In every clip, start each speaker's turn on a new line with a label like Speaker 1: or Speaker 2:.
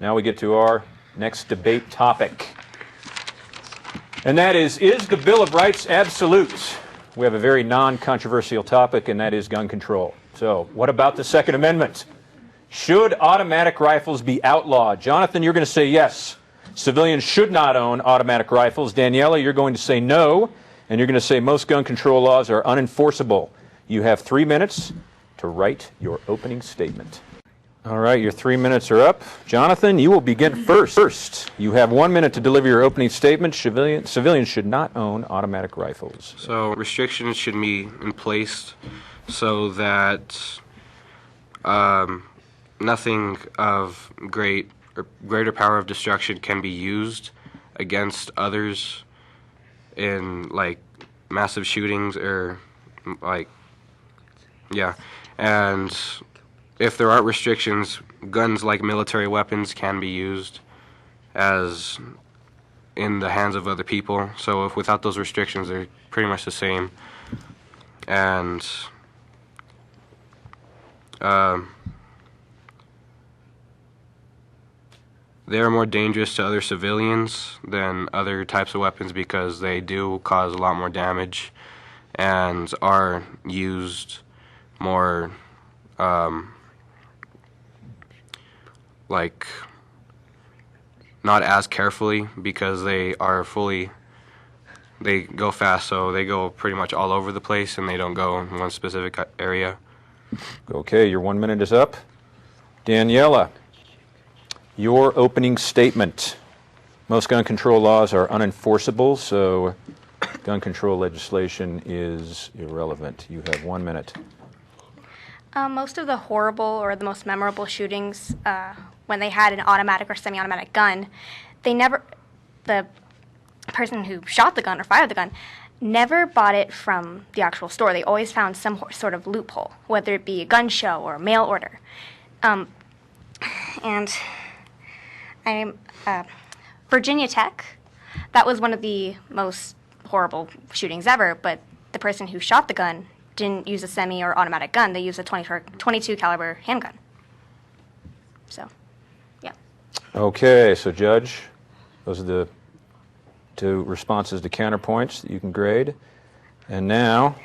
Speaker 1: Now we get to our next debate topic. And that is the Bill of Rights absolute? We have a very non-controversial topic, and that is gun control. So, what about the Second Amendment? Should automatic rifles be outlawed? Jonathan, you're going to say yes. Civilians should not own automatic rifles. Daniella, you're going to say no, and you're going to say most gun control laws are unenforceable. You have 3 minutes to write your opening statement. All right, your 3 minutes are up. Jonathan, you will begin first. You have 1 minute to deliver your opening statement. Civilians should not own automatic rifles.
Speaker 2: So restrictions should be in place so that nothing of greater power of destruction can be used against others in like massive shootings or and if there aren't restrictions, guns like military weapons can be used as in the hands of other people. So if without those restrictions, they're pretty much the same. And they are more dangerous to other civilians than other types of weapons because they do cause a lot more damage and are used more not as carefully because they go fast, so they go pretty much all over the place and they don't go in one specific area.
Speaker 1: Okay, your 1 minute is up. Daniella, your opening statement. Most gun control laws are unenforceable, so gun control legislation is irrelevant. You have 1 minute.
Speaker 3: Most of the horrible or the most memorable shootings, when they had an automatic or semi-automatic gun, the person who shot the gun or fired the gun never bought it from the actual store. They always found some sort of loophole, whether it be a gun show or a mail order. Virginia Tech, that was one of the most horrible shootings ever, but the person who shot the gun didn't use a semi or automatic gun. They used a 22 caliber handgun. So, yeah.
Speaker 1: Okay, so Judge, those are the two responses to counterpoints that you can grade. And now,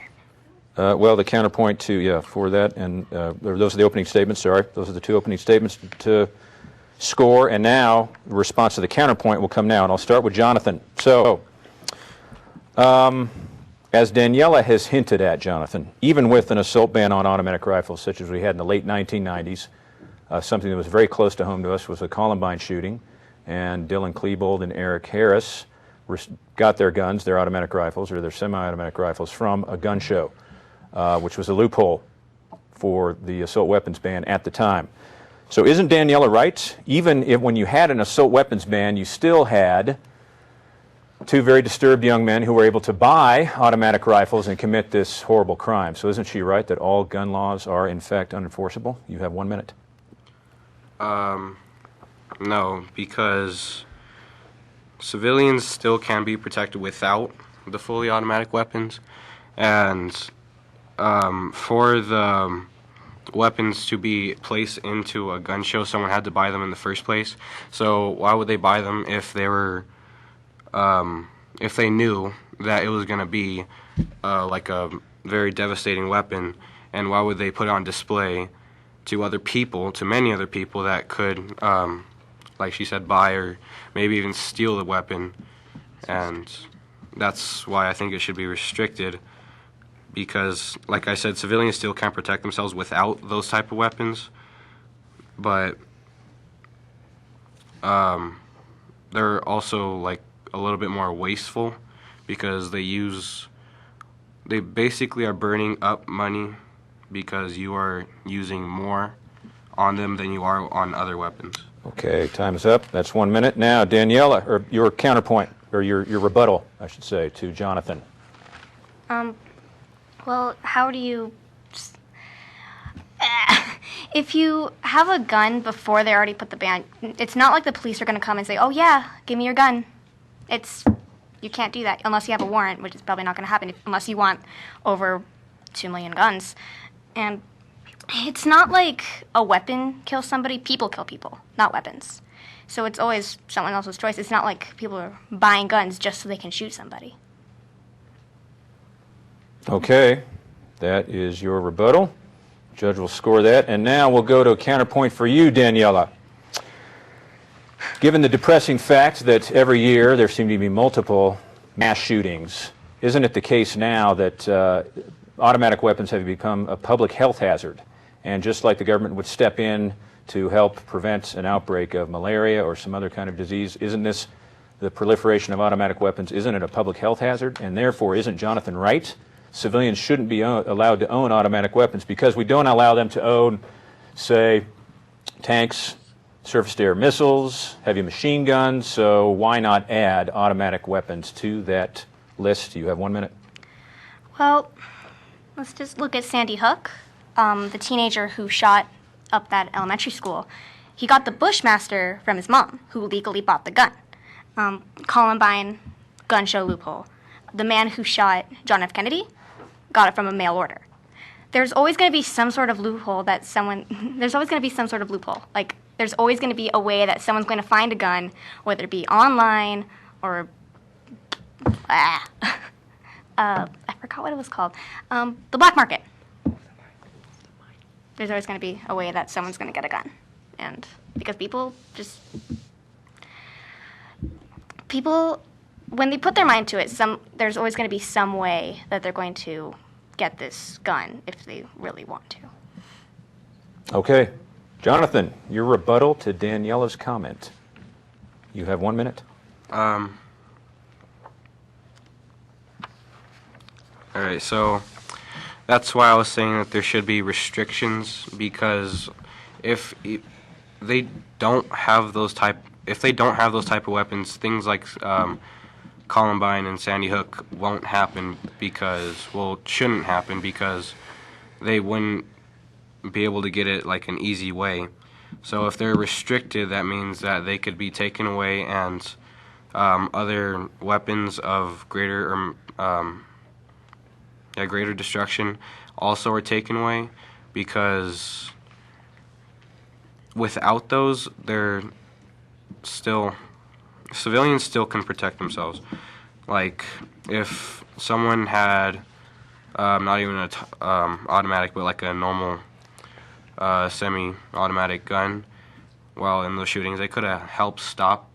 Speaker 1: the counterpoint for that, and those are the opening statements, sorry. Those are the two opening statements to score, and now the response to the counterpoint will come now, and I'll start with Jonathan. So, as Daniella has hinted at, Jonathan, even with an assault ban on automatic rifles such as we had in the late 1990s, something that was very close to home to us was the Columbine shooting, and Dylan Klebold and Eric Harris got their guns, their automatic rifles, or their semi-automatic rifles from a gun show, which was a loophole for the assault weapons ban at the time. So isn't Daniella right? Even if when you had an assault weapons ban, you still had two very disturbed young men who were able to buy automatic rifles and commit this horrible crime. So isn't she right that all gun laws are in fact unenforceable? You have 1 minute.
Speaker 2: No, because civilians still can be protected without the fully automatic weapons, and for the weapons to be placed into a gun show, someone had to buy them in the first place. So why would they buy them if they were if they knew that it was going to be like a very devastating weapon, and why would they put it on display to other people, to many other people that could, like she said, buy or maybe even steal the weapon? And that's why I think it should be restricted, because, like I said, civilians still can't protect themselves without those type of weapons, but they're also like a little bit more wasteful because they basically are burning up money because you are using more on them than you are on other weapons.
Speaker 1: Okay, time is up. That's 1 minute. Now, Daniella, or your counterpoint, or your rebuttal, I should say, to Jonathan.
Speaker 3: Well, how do you... If you have a gun before they already put the ban, it's not like the police are going to come and say, oh yeah, give me your gun. You can't do that unless you have a warrant, which is probably not going to happen unless you want over 2 million guns. And it's not like a weapon kills somebody. People kill people, not weapons. So it's always someone else's choice. It's not like people are buying guns just so they can shoot somebody.
Speaker 1: Okay, that is your rebuttal. Judge will score that. And now we'll go to a counterpoint for you, Daniella. Given the depressing fact that every year there seem to be multiple mass shootings, isn't it the case now that automatic weapons have become a public health hazard? And just like the government would step in to help prevent an outbreak of malaria or some other kind of disease, isn't this, the proliferation of automatic weapons, isn't it a public health hazard? And therefore, isn't Jonathan right? Civilians shouldn't be allowed to own automatic weapons because we don't allow them to own, say, tanks, surface-to-air missiles, heavy machine guns, so why not add automatic weapons to that list? You have 1 minute.
Speaker 3: Well, let's just look at Sandy Hook, the teenager who shot up that elementary school. He got the Bushmaster from his mom, who legally bought the gun. Columbine, gun show loophole. The man who shot John F. Kennedy got it from a mail order. There's always going to be some sort of loophole that there's always going to be some sort of loophole. Like, there's always going to be a way that someone's going to find a gun, whether it be online or, I forgot what it was called, the black market. There's always going to be a way that someone's going to get a gun. And because people, when they put their mind to it, there's always going to be some way that they're going to get this gun if they really want to.
Speaker 1: Okay. Jonathan, your rebuttal to Daniella's comment. You have 1 minute.
Speaker 2: All right, so that's why I was saying that there should be restrictions, because if they don't have those type of weapons, things like Columbine and Sandy Hook won't happen shouldn't happen because they wouldn't be able to get it like an easy way. So if they're restricted, that means that they could be taken away, and other weapons of greater destruction also are taken away, because without those, civilians still can protect themselves. Like if someone had not even an automatic, but like a normal semi-automatic gun, while in those shootings, they could have helped stop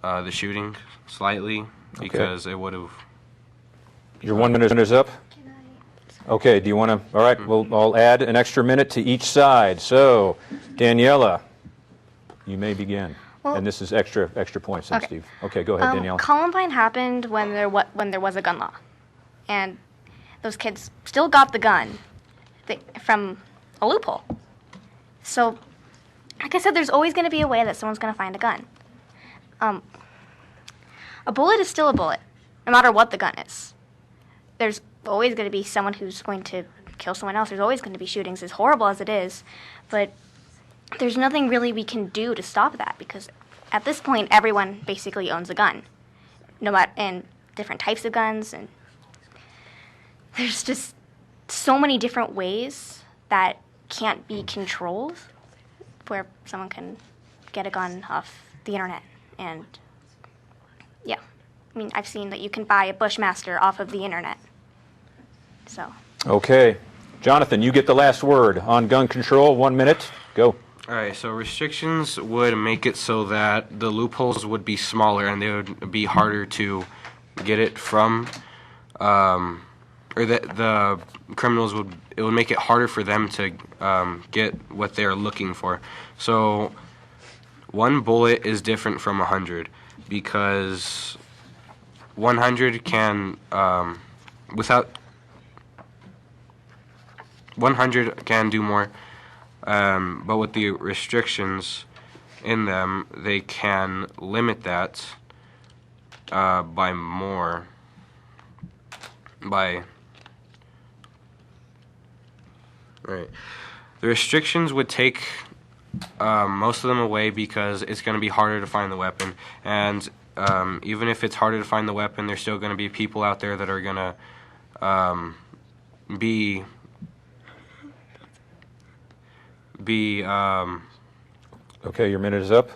Speaker 2: the shooting slightly, because it would have.
Speaker 1: Your 1 minute is up. Okay, do you want to? All right, I'll add an extra minute to each side. So, Daniella, you may begin.
Speaker 3: Well,
Speaker 1: and this is extra points, then, Steve. Okay, go ahead, Danielle.
Speaker 3: Columbine happened when there was a gun law, and those kids still got the gun from a loophole. So, like I said, there's always going to be a way that someone's going to find a gun. A bullet is still a bullet, no matter what the gun is. There's always going to be someone who's going to kill someone else. There's always going to be shootings, as horrible as it is, but there's nothing really we can do to stop that, because at this point, everyone basically owns a gun, and different types of guns, and there's just so many different ways that can't be controlled, where someone can get a gun off the internet. And yeah, I mean, I've seen that you can buy a Bushmaster off of the internet. So.
Speaker 1: Okay, Jonathan, you get the last word on gun control. 1 minute. Go.
Speaker 2: All right, so restrictions would make it so that the loopholes would be smaller and they would be harder to get it from, or that the criminals it would make it harder for them to get what they're looking for. So 1 bullet is different from 100, because 100 can, 100 can do more. But with the restrictions in them, they can limit that by more. Right. The restrictions would take most of them away, because it's going to be harder to find the weapon. And even if it's harder to find the weapon, there's still going to be people out there that are going to be
Speaker 1: Okay, your minute is up.